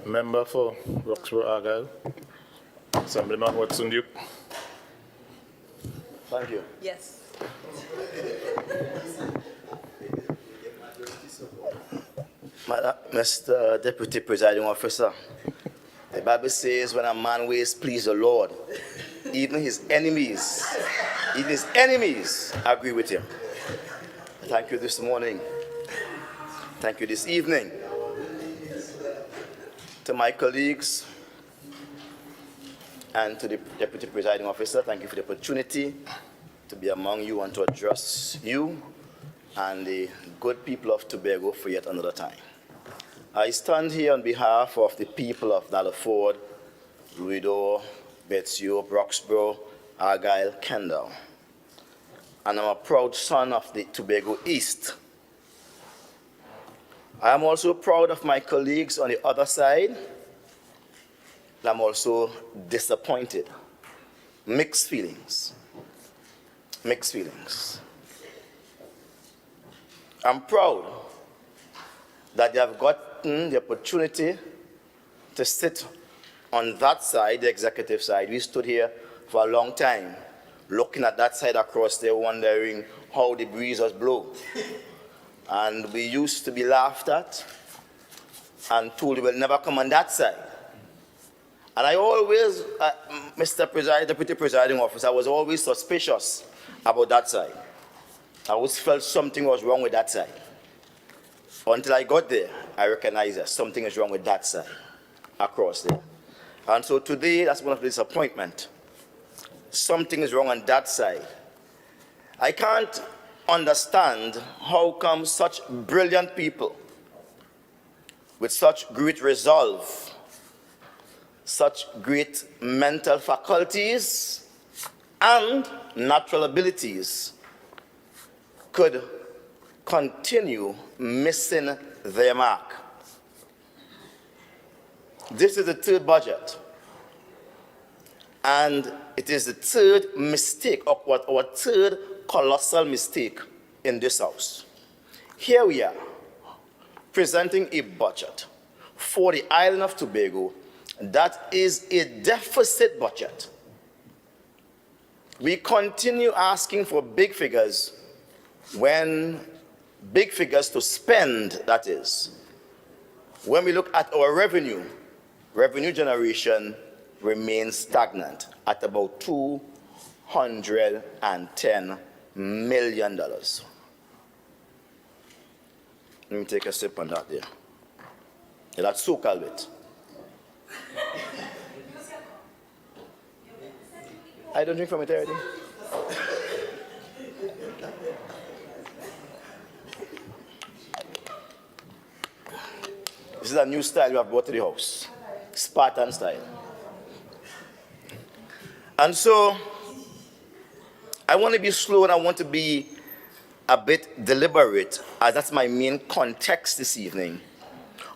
Member for Roxborough Argyle, Assemblyman Watson Duke. Thank you. Yes. Mr. Deputy Presiding Officer, the Bible says when a man ways please the Lord, even his enemies agree with him. Thank you this morning. Thank you this evening. To my colleagues and to the Deputy Presiding Officer, thank you for the opportunity to be among you and to address you and the good people of Tobago for yet another time. I stand here on behalf of the people of Nallaford, Ruido, Betsy, Roxborough, Argyle, Kendall. And I'm a proud son of the Tobago East. I am also proud of my colleagues on the other side. I'm also disappointed. Mixed feelings. Mixed feelings. I'm proud that they have gotten the opportunity to sit on that side, the executive side. We stood here for a long time, looking at that side across there, wondering how the breeze was blowing. And we used to be laughed at and told we will never come on that side. And I always, Deputy Presiding Officer, I was always suspicious about that side. I always felt something was wrong with that side. Until I got there, I recognized that something is wrong with that side, across there. And so today, that's one of the disappointment. Something is wrong on that side. I can't understand how come such brilliant people with such great resolve, such great mental faculties and natural abilities could continue missing their mark. This is the third budget, and it is the third mistake, or third colossal mistake in this house. Here we are, presenting a budget for the island of Tobago that is a deficit budget. We continue asking for big figures when big figures to spend, that is. When we look at our revenue generation remains stagnant at about $210 million. Let me take a sip on that there. Yeah, that's so bit. I don't drink from it already. This is a new style we have brought to the house. Spartan style. And so, I want to be slow and I want to be a bit deliberate, as that's my main context this evening.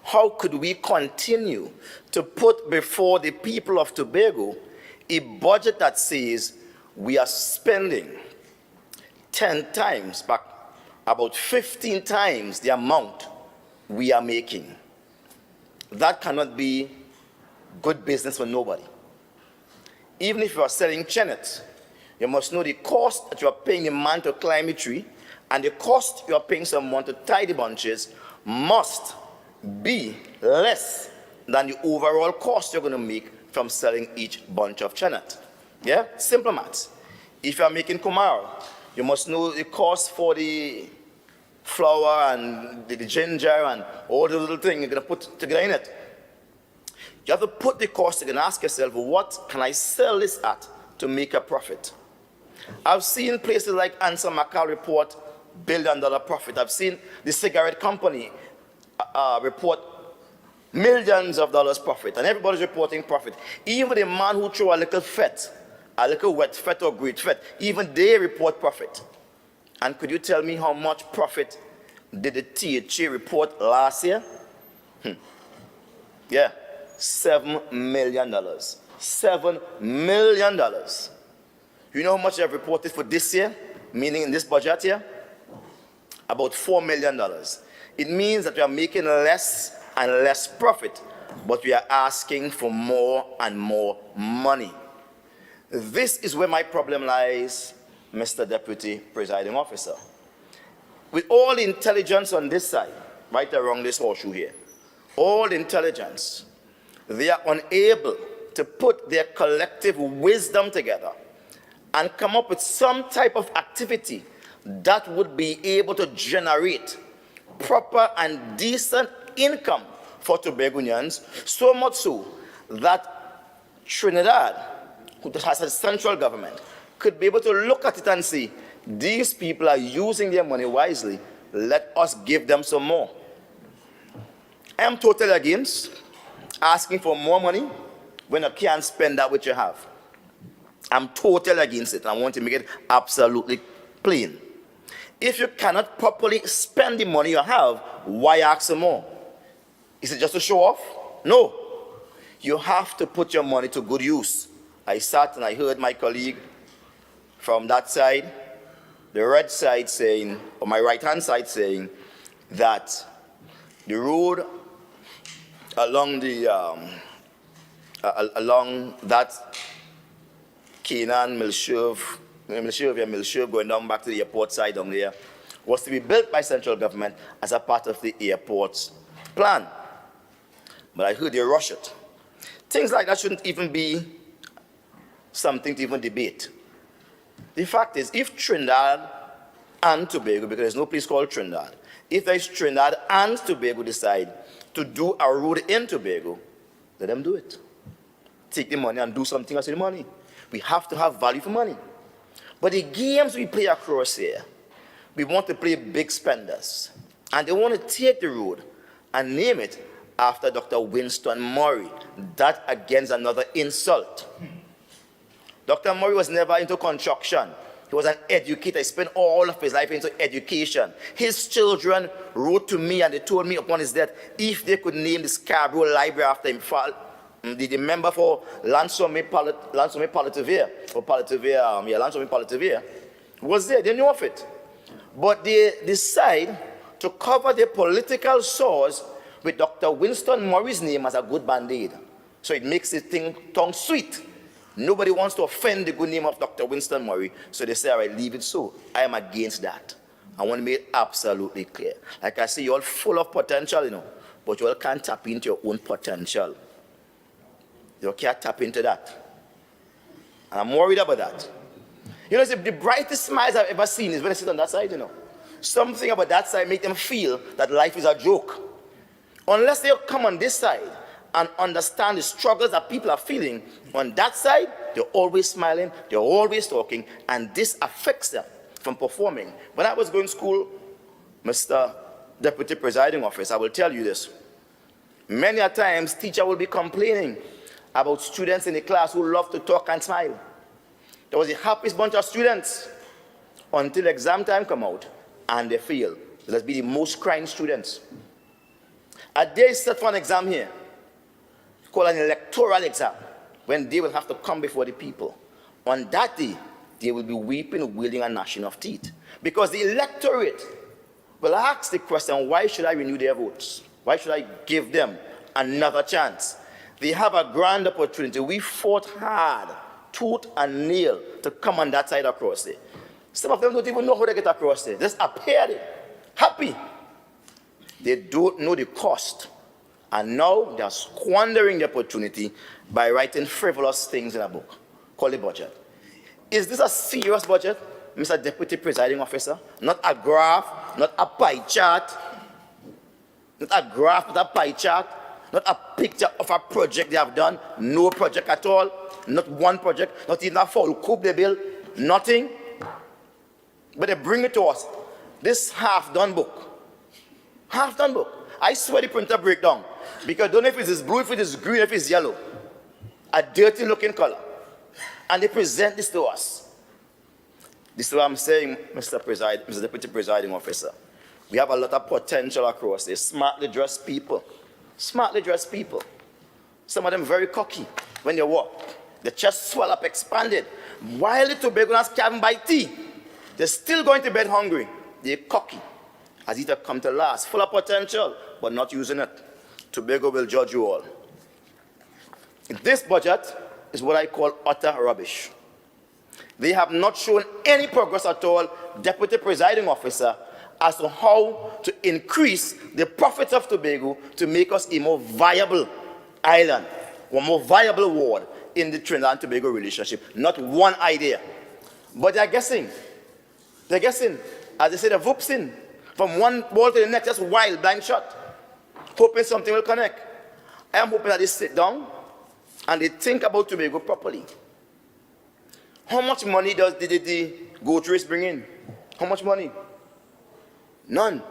How could we continue to put before the people of Tobago a budget that says we are spending 10 times, back about 15 times the amount we are making? That cannot be good business for nobody. Even if you are selling chenet, you must know the cost that you are paying a man to climb a tree and the cost you are paying someone to tie the bunches must be less than the overall cost you're going to make from selling each bunch of chenet. Yeah? Simple maths. If you are making kumara, you must know the cost for the flour and the ginger and all the little things you're going to put together in it. You have to put the cost, you can ask yourself, what can I sell this at to make a profit? I've seen places like Ansa Macal report $1 billion profit. I've seen the cigarette company report millions of dollars profit, and everybody's reporting profit. Even the man who threw a little fete, a little wet fete or great fete, even they report profit. And could you tell me how much profit did the THA report last year? Yeah, $7 million. $7 million. You know how much they've reported for this year, meaning in this budget year? About $4 million. It means that we are making less and less profit but we are asking for more and more money. This is where my problem lies, Mr. Deputy Presiding Officer. With all the intelligence on this side, right around this horseshoe here, all the intelligence, they are unable to put their collective wisdom together and come up with some type of activity that would be able to generate proper and decent income for Tobagonians, so much so that Trinidad, who has a central government, could be able to look at it and say, these people are using their money wisely, let us give them some more. I am totally against asking for more money when you can't spend that which you have. I'm totally against it. I want to make it absolutely plain. If you cannot properly spend the money you have, why ask for more? Is it just to show off? No. You have to put your money to good use. I sat and I heard my colleague from that side, the red side saying, or my right-hand side saying, that the road along that Canaan, Milsherv, going down back to the airport side down there, was to be built by central government as a part of the airport's plan. But I heard they rush it. Things like that shouldn't even be something to even debate. The fact is, if Trinidad and Tobago, because there's no place called Trinidad, if there's Trinidad and Tobago decide to do a road in Tobago, let them do it. Take the money and do something else with the money. We have to have value for money. But the games we play across here, we want to play big spenders. And they want to take the road and name it after Dr. Winston Murray. That, again, is another insult. Dr. Murray was never into construction. He was an educator. He spent all of his life into education. His children wrote to me and they told me upon his death if they could name the Scarborough Library after him. The member for Lansome Palatavere, was there. They knew of it. But they decide to cover their political sores with Dr. Winston Murray's name as a good band-aid. So it makes the thing tongue sweet. Nobody wants to offend the good name of Dr. Winston Murray, so they say, all right, leave it so. I am against that. I want to make it absolutely clear. Like I say, you're all full of potential, but you all can't tap into your own potential. You can't tap into that. And I'm worried about that. The brightest smiles I've ever seen is when I sit on that side, Something about that side makes them feel that life is a joke. Unless they come on this side and understand the struggles that people are feeling, on that side, they're always smiling, they're always talking, and this affects them from performing. When I was going to school, Mr. Deputy Presiding Officer, I will tell you this. Many a times, teacher will be complaining about students in the class who love to talk and smile. There was the happiest bunch of students until exam time come out and they fail. Let's be the most crying students. A day set for an exam here, called an electoral exam, when they will have to come before the people. On that day, they will be weeping, wailing, and gnashing of teeth. Because the electorate will ask the question, why should I renew their votes? Why should I give them another chance? They have a grand opportunity. We fought hard, tooth and nail, to come on that side across there. Some of them don't even know how to get across there. Just appear there, happy. They don't know the cost. And now they are squandering the opportunity by writing frivolous things in a book called a budget. Is this a serious budget, Mr. Deputy Presiding Officer? Not a graph, not a pie chart, not a graph, not a pie chart, not a picture of a project they have done, no project at all, not one project, not even a full coup de bill, nothing. But they bring it to us, this half-done book. Half-done book. I swear the printer break down. Because I don't know if it is blue, if it is green, if it's yellow. A dirty looking color. And they present this to us. This is what I'm saying, Mr. Deputy Presiding Officer. We have a lot of potential across there. Smartly dressed people. Smartly dressed people. Some of them very cocky when they walk. The chest swell up, expanded. While the Tobagonians can't buy tea, they're still going to bed hungry. They're cocky. As it have come to last. Full of potential, but not using it. Tobago will judge you all. This budget is what I call utter rubbish. They have not shown any progress at all, Deputy Presiding Officer, as to how to increase the profits of Tobago to make us a more viable island, or more viable ward in the Trinidad and Tobago relationship. Not one idea. But they're guessing. They're guessing. As they say, they're whoopsing. From one ball to the next, just wild, blind shot. Hoping something will connect. I am hoping that they sit down and they think about Tobago properly. How much money did the goat race bring in? How much money? None.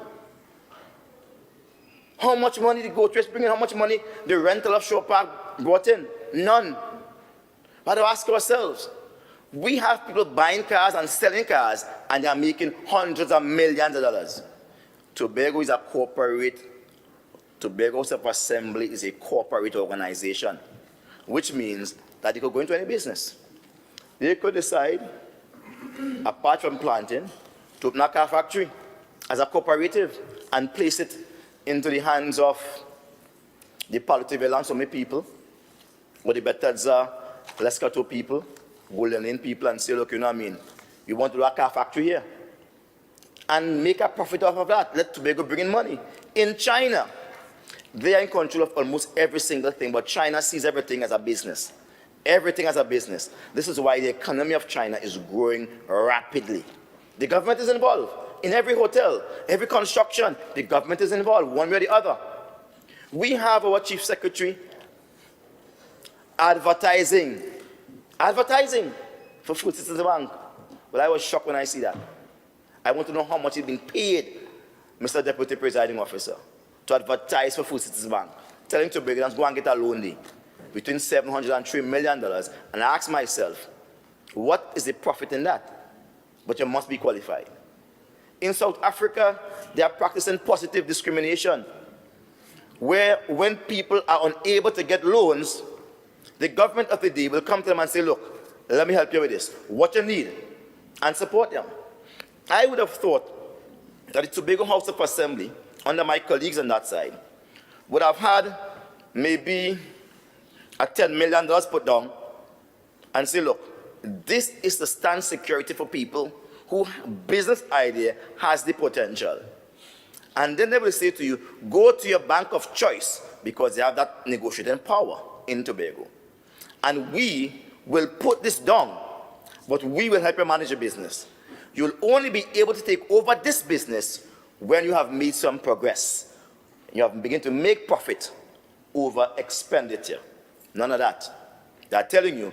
How much money did the goat race bring in? How much money the rental of Shore Park brought in? None. But to ask ourselves, we have people buying cars and selling cars, and they are making hundreds of millions of dollars. Tobago is a corporate. Tobago House of Assembly is a corporate organization, which means that they could go into any business. They could decide, apart from planting, to open a car factory as a cooperative and place it into the hands of the palliative and so many people, or the Bethesda, Legislature people, Golden Lane people, and say, look, you know what I mean, you want to do a car factory here and make a profit off of that. Let Tobago bring in money. In China, they are in control of almost every single thing, but China sees everything as a business. Everything as a business. This is why the economy of China is growing rapidly. The government is involved. In every hotel, every construction, the government is involved, one way or the other. We have our Chief Secretary advertising for Food Systems Bank. Well, I was shocked when I see that. I want to know how much he's been paid, Mr. Deputy Presiding Officer, to advertise for Food Systems Bank, telling Tobagonians go and get a loan there between $700 and $3 million. And I ask myself, what is the profit in that? But you must be qualified. In South Africa, they are practicing positive discrimination, where when people are unable to get loans, the government of the day will come to them and say, look, let me help you with this. What you need, and support them. I would have thought that the Tobago House of Assembly, under my colleagues on that side, would have had maybe a $10 million put down and say, look, this is the stand security for people whose business idea has the potential. And then they will say to you, go to your bank of choice, because they have that negotiating power in Tobago. And we will put this down, but we will help you manage your business. You'll only be able to take over this business when you have made some progress. You have begun to make profit over expenditure. None of that. They are telling you,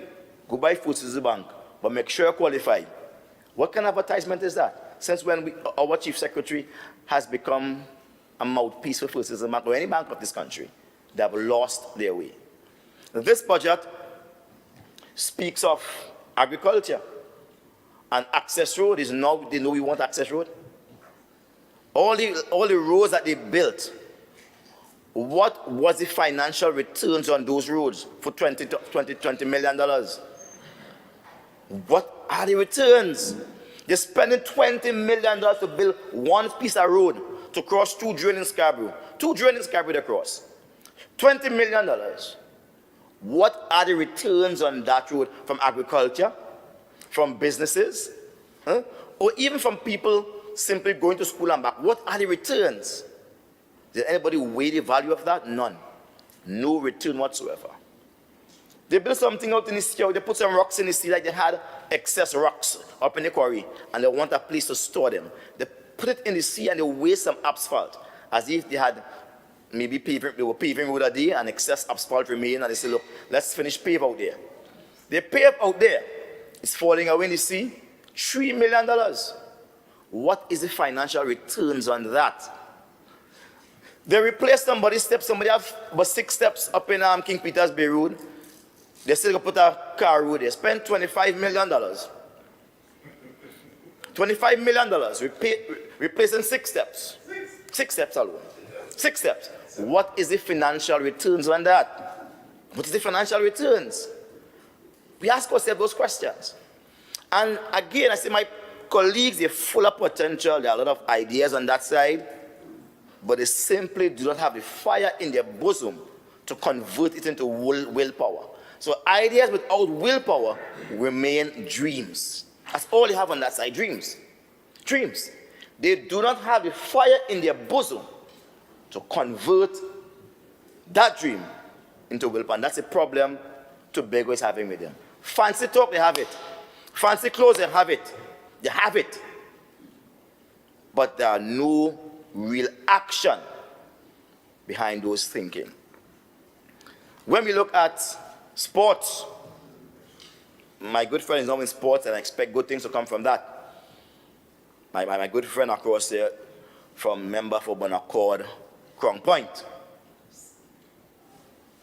go buy Food Systems Bank, but make sure you're qualified. What kind of advertisement is that? Since when our Chief Secretary has become a mouthpiece for Food Systems Bank or any bank of this country, they have lost their way. This budget speaks of agriculture, and access road is now, they know we want access road. All the roads that they built, what was the financial returns on those roads for $20 million? What are the returns? They're spending $20 million to build one piece of road to cross two drains in Scarborough. Two drains in Scarborough to cross. $20 million. What are the returns on that road from agriculture, from businesses, or even from people simply going to school and back? What are the returns? Did anybody weigh the value of that? None. No return whatsoever. They built something out in the sea, they put some rocks in the sea, like they had excess rocks up in the quarry, and they want a place to store them. They put it in the sea and they waste some asphalt, as if they had maybe they were paving road a day and excess asphalt remained, and they say, look, let's finish pave out there. They pave out there, it's falling away in the sea, $3 million. What is the financial returns on that? They replaced somebody's steps, somebody have about 6 steps up in King Peter's Bay Road. They still going to put a car road there. Spent $25 million. $25 million replacing 6 steps. 6 steps alone. 6 steps. What is the financial returns on that? What is the financial returns? We ask ourselves those questions. And again, I say my colleagues, they're full of potential. There are a lot of ideas on that side. But they simply do not have the fire in their bosom to convert it into willpower. So ideas without willpower remain dreams. That's all they have on that side, dreams. Dreams. They do not have the fire in their bosom to convert that dream into willpower. And that's the problem Tobago is having with them. Fancy talk, they have it. Fancy clothes, they have it. They have it. But there are no real action behind those thinking. When we look at sports, my good friend is now in sports, and I expect good things to come from that. My good friend across there, from member for Bonaccord, Crown Point.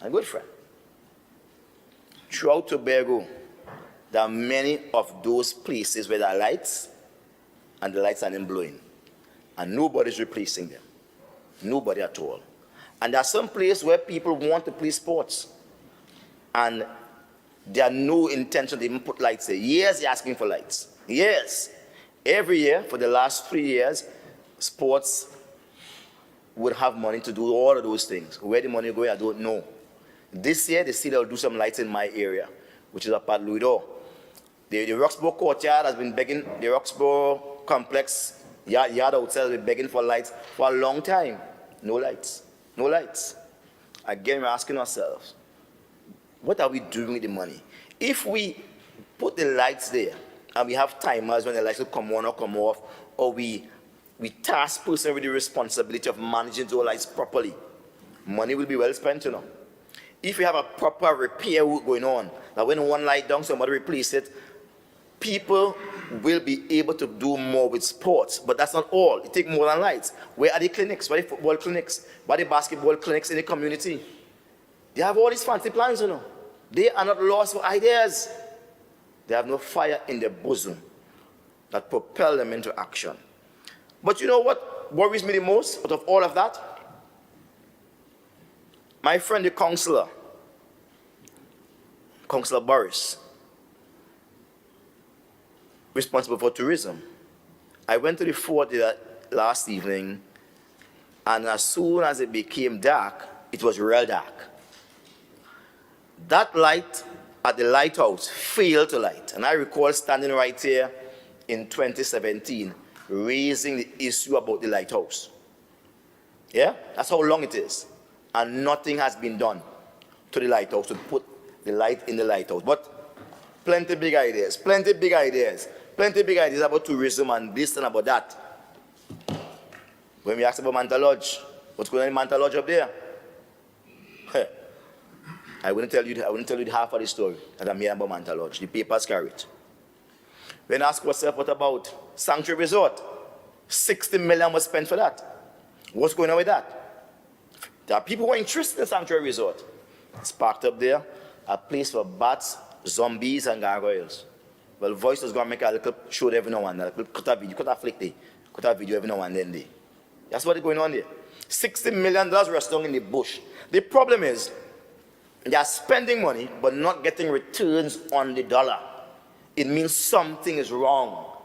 My good friend. Throughout Tobago, there are many of those places where there are lights, and the lights are then blowing. And nobody's replacing them. Nobody at all. And there are some places where people want to play sports, and there are no intention to even put lights there. Years they're asking for lights. Years. Every year, for the last 3 years, sports would have money to do all of those things. Where the money going, I don't know. This year, they say they'll do some lights in my area, which is up at Louis d'Or. The Roxborough courtyard has been begging, the Roxborough complex, yard outside has been begging for lights for a long time. No lights. No lights. Again, we're asking ourselves, what are we doing with the money? If we put the lights there, and we have timers when the lights will come on or come off, or we task person with the responsibility of managing those lights properly, money will be well spent, you know. If we have a proper repair work going on, that when one light down, somebody replace it, people will be able to do more with sports. But that's not all. It takes more than lights. Where are the clinics? Where are the football clinics? Where are the basketball clinics in the community? They have all these fancy plans, you know. They are not lost for ideas. They have no fire in their bosom that propel them into action. But you know what worries me the most out of all of that? My friend, the councillor, Councillor Boris, responsible for tourism. I went to the fort last evening, and as soon as it became dark, it was real dark. That light at the lighthouse failed to light. And I recall standing right here in 2017, raising the issue about the lighthouse. Yeah? That's how long it is. And nothing has been done to the lighthouse to put the light in the lighthouse. But plenty big ideas, plenty big ideas, plenty big ideas about tourism and this and about that. When we asked about Manta Lodge, what's going on in Manta Lodge up there? I wouldn't tell you the half of the story that I'm hearing about Manta Lodge. The papers carry it. When I ask myself, what about Sanctuary Resort? 60 million was spent for that. What's going on with that? There are people who are interested in Sanctuary Resort. It's parked up there, a place for bats, zombies, and gargoyles. Well, Voice was going to make a little show every now and then, a little cut a video every now and then. That's what's going on there. $60 million resting in the bush. The problem is, they are spending money, but not getting returns on the dollar. It means something is wrong.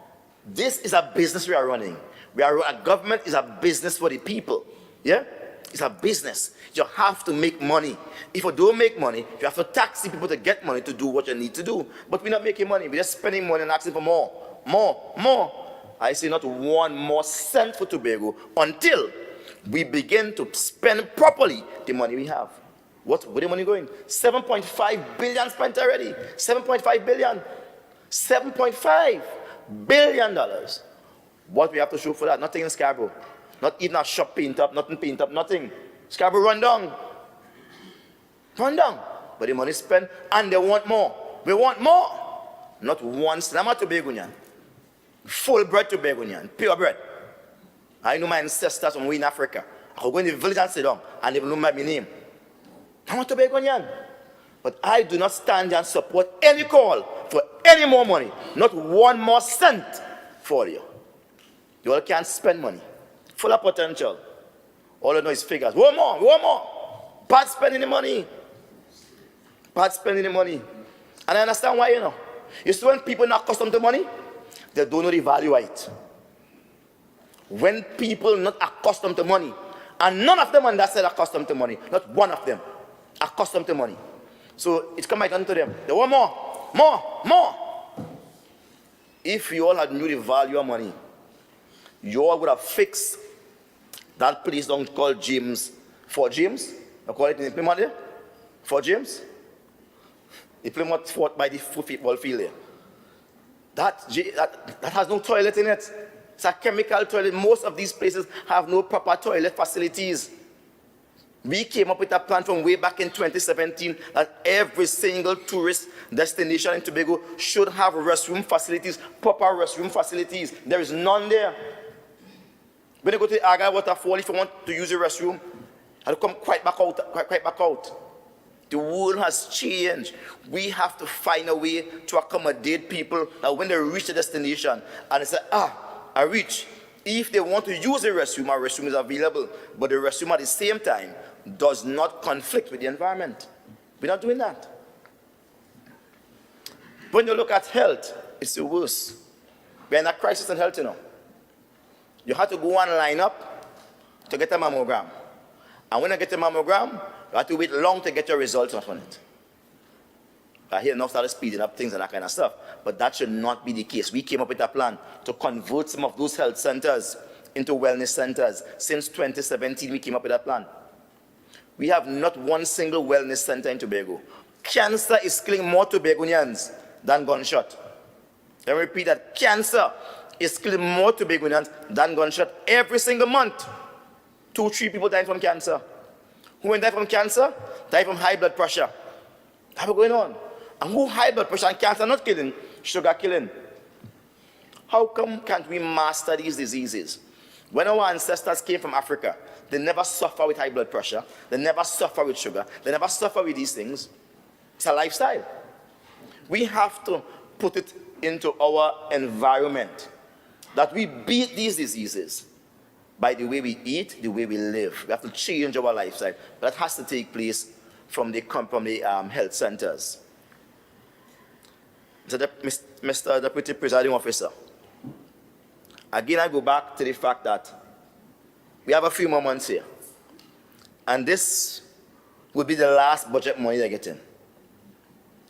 This is a business we are running. A government is a business for the people. Yeah? It's a business. You have to make money. If you don't make money, you have to tax the people to get money to do what you need to do. But we're not making money. We're just spending money and asking for more. More. I say not 1 more cent for Tobago until we begin to spend properly the money we have. Where the money going? $7.5 billion spent already. $7.5 billion. $7.5 billion. What we have to show for that? Nothing in Scarborough. Not even a shop paint up, nothing. Scarborough run down. But the money spent, and they want more. We want more. Not one slammer Tobagonian. Full bread Tobagonian. Pure bread. I know my ancestors from way in Africa. I could go in the village and sit down, and they will know my name. I want Tobagonian. But I do not stand and support any call for any more money. Not 1 more cent for you. You all can't spend money. Full of potential. All I know is figures. One more. Bad spending the money. And I understand why, you know. You see, when people are not accustomed to money, they don't know the value of it. When people are not accustomed to money, and none of them on that side are accustomed to money, not one of them accustomed to money. So it come right on to them. They want more. If you all had knew the value of money, you all would have fixed that place down called James, Fort James. I call it in Plymouth there. Fort James. The Plymouth Fort by the football field there. That has no toilet in it. It's a chemical toilet. Most of these places have no proper toilet facilities. We came up with a plan from way back in 2017 that every single tourist destination in Tobago should have restroom facilities, proper restroom facilities. There is none there. When you go to the Aga waterfall, if you want to use the restroom, you have to come quite back out. The world has changed. We have to find a way to accommodate people that when they reach the destination and they say, I reach. If they want to use the restroom, our restroom is available, but the restroom at the same time does not conflict with the environment. We're not doing that. When you look at health, it's the worst. We're in a crisis in health, you know. You have to go and line up to get a mammogram. And when you get a mammogram, you have to wait long to get your results on it. I hear now started speeding up things and that kind of stuff. But that should not be the case. We came up with a plan to convert some of those health centers into wellness centers. Since 2017, we came up with that plan. We have not one single wellness center in Tobago. Cancer is killing more Tobagonians than gunshot. Let me repeat that. Cancer is killing more Tobagonians than gunshot every single month. 2-3 people dying from cancer. Who died from cancer? Died from high blood pressure. That's what's going on. And who high blood pressure and cancer not killing? Sugar killing. How come can't we master these diseases? When our ancestors came from Africa, they never suffer with high blood pressure. They never suffer with sugar. They never suffer with these things. It's a lifestyle. We have to put it into our environment that we beat these diseases by the way we eat, the way we live. We have to change our lifestyle. That has to take place from the health centers. Mr. Deputy Presiding Officer, again I go back to the fact that we have a few more months here. And this will be the last budget money they get in.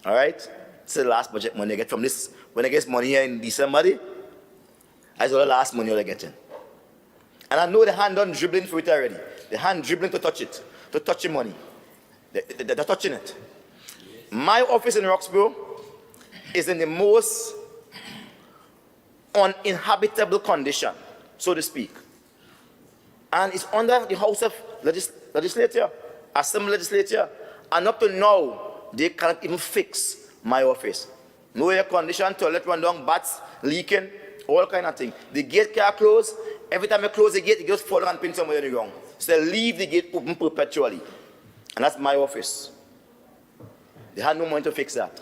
All right? It's the last budget money they get from this. When they get money here in December, that's the last money they get in. And I know the hand done dribbling for it already. The hand dribbling to touch it, to touch the money. They're touching it. My office in Roxborough is in the most uninhabitable condition, so to speak. And it's under the House of Legislature, Assembly Legislature. And up to now, they cannot even fix my office. No air condition, toilet run down, bats leaking, all kind of things. The gate can't close. Every time you close the gate, it just fall and pin somewhere in the ground. So they leave the gate open perpetually. And that's my office. They had no money to fix that.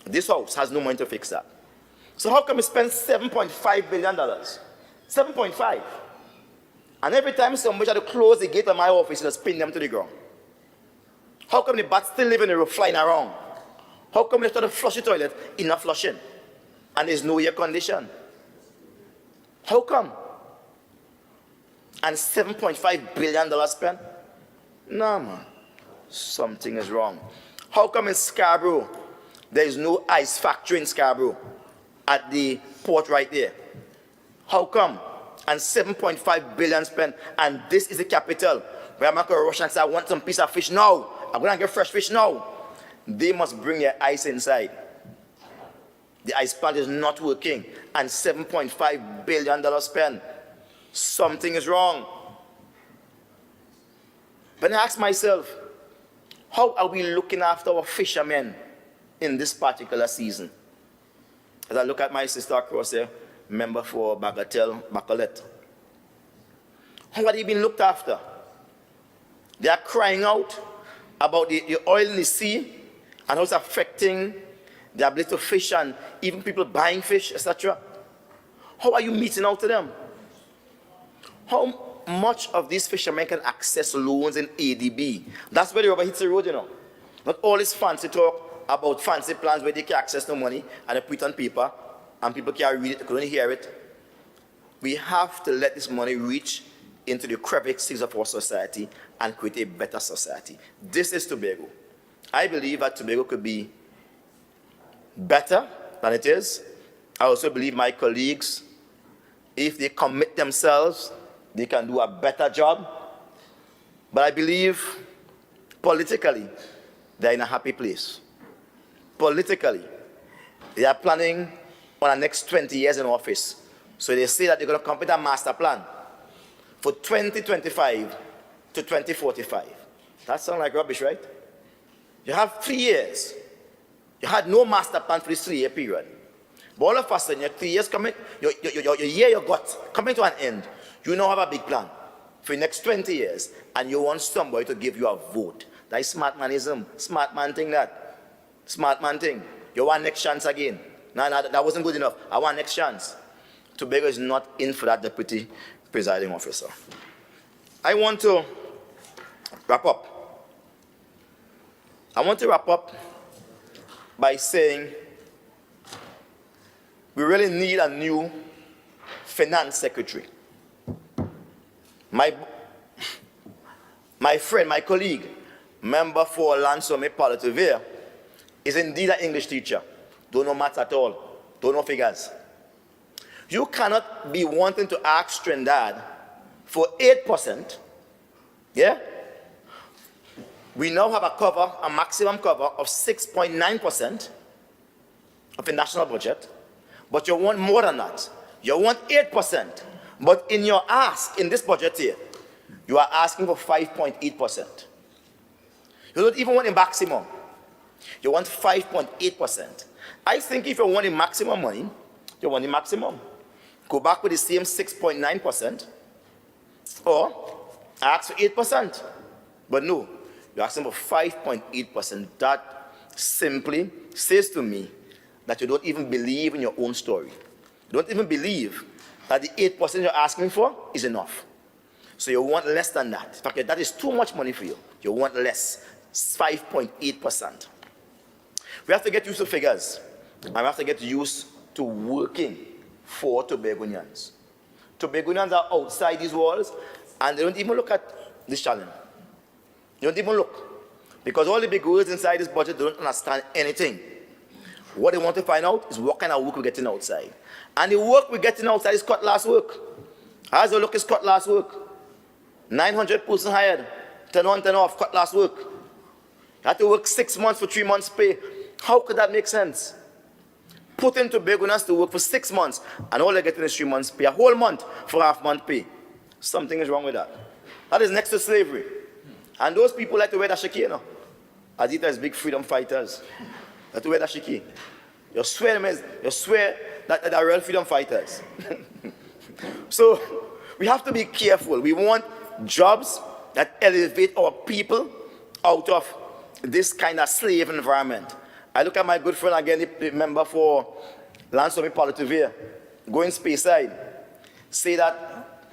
This house has no money to fix that. So how come we spend $7.5 billion? 7.5. And every time somebody try to close the gate of my office, just pin them to the ground. How come the bats still live in the roof flying around? How come they try to flush the toilet in not flushing? And there's no air condition. How come? And $7.5 billion spent? No, man. Something is wrong. How come in Scarborough, there is no ice factory in Scarborough at the port right there? How come? And $7.5 billion spent, and this is the capital where I'm going to rush and say, I want some piece of fish now. I'm going to get fresh fish now. They must bring their ice inside. The ice plant is not working, and $7.5 billion spent. Something is wrong. But I ask myself, how are we looking after our fishermen in this particular season? As I look at my sister across there, member for Bagatelle, Bacolet. How are they being looked after? They are crying out about the oil in the sea and how it's affecting the ability to fish and even people buying fish, etc. How are you meeting out to them? How much of these fishermen can access loans in ADB? That's where the rubber hits the road, you know. Not all this fancy talk about fancy plans where they can access no money and they put it on paper and people can't read it, they couldn't hear it. We have to let this money reach into the crevices of our society and create a better society. This is Tobago. I believe that Tobago could be better than it is. I also believe my colleagues, if they commit themselves, they can do a better job. But I believe politically, they're in a happy place. Politically, they are planning on the next 20 years in office. So they say that they're going to complete a master plan for 2025 to 2045. That sounds like rubbish, right? You have 3 years. You had no master plan for this 3-year period. But all of a sudden, your 3 years coming, your year you got coming to an end. You now have a big plan for the next 20 years, and you want somebody to give you a vote. That is smart manism. Smart man thing that. Smart man thing. You want next chance again. No, that wasn't good enough. I want next chance. Tobago is not in for that deputy presiding officer. I want to wrap up. I want to wrap up by saying we really need a new finance secretary. My friend, my colleague, member for Lansome Palatuvere, is indeed an English teacher. Don't know maths at all. Don't know figures. You cannot be wanting to ask Trinidad for 8%. Yeah? We now have a maximum cover of 6.9% of the national budget, but you want more than that. You want 8%. But in your ask, in this budget here, you are asking for 5.8%. You don't even want a maximum. You want 5.8%. I think if you want the maximum money, you want the maximum. Go back with the same 6.9%, or ask for 8%. But no, you're asking for 5.8%. That simply says to me that you don't even believe in your own story. You don't even believe that the 8% you're asking for is enough. So you want less than that. In fact, that is too much money for you. You want less, 5.8%. We have to get used to figures, and we have to get used to working for Tobagonians. Tobagonians are outside these walls, and they don't even look at this challenge. They don't even look. Because all the big words inside this budget don't understand anything. What they want to find out is what kind of work we're getting outside. And the work we're getting outside is cutlass work. How's the look is cutlass work? 900 person hired, 10 on, 10 off, cutlass work. You have to work 6 months for 3 months pay. How could that make sense? Put in Tobagonians to work for 6 months, and all they're getting is 3 months pay, a whole month for half-month pay. Something is wrong with that. That is next to slavery. And those people like to wear dashiki, you know. Adita is big freedom fighters. They like to wear dashiki. You swear that they're real freedom fighters. So we have to be careful. We want jobs that elevate our people out of this kind of slave environment. I look at my good friend again, the member for Lansome Palatuvere, going space side, say that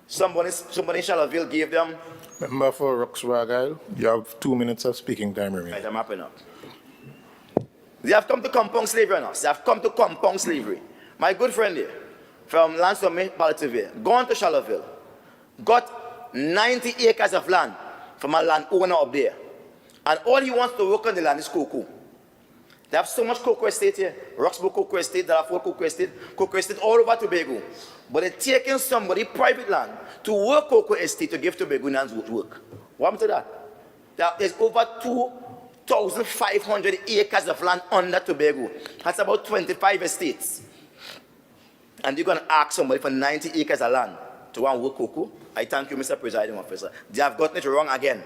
somebody in Charlottesville gave them. Member for Roxburgh, you have 2 minutes of speaking time remaining. Right, I'm wrapping up. They have come to compound slavery on us. They have come to compound slavery. My good friend here, from Lansome Palatuvere, gone to Charlottesville, got 90 acres of land from a landowner up there. And all he wants to work on the land is cocoa. They have so much cocoa estate here. Roxburgh Cocoa Estate, Darfur Cocoa Estate all over Tobago. But they're taking somebody private land to work cocoa estate to give Tobagonians work. What happened to that? There's over 2,500 acres of land under Tobago. That's about 25 estates. And you're going to ask somebody for 90 acres of land to go and work cocoa? I thank you, Mr. Presiding Officer. They have gotten it wrong again.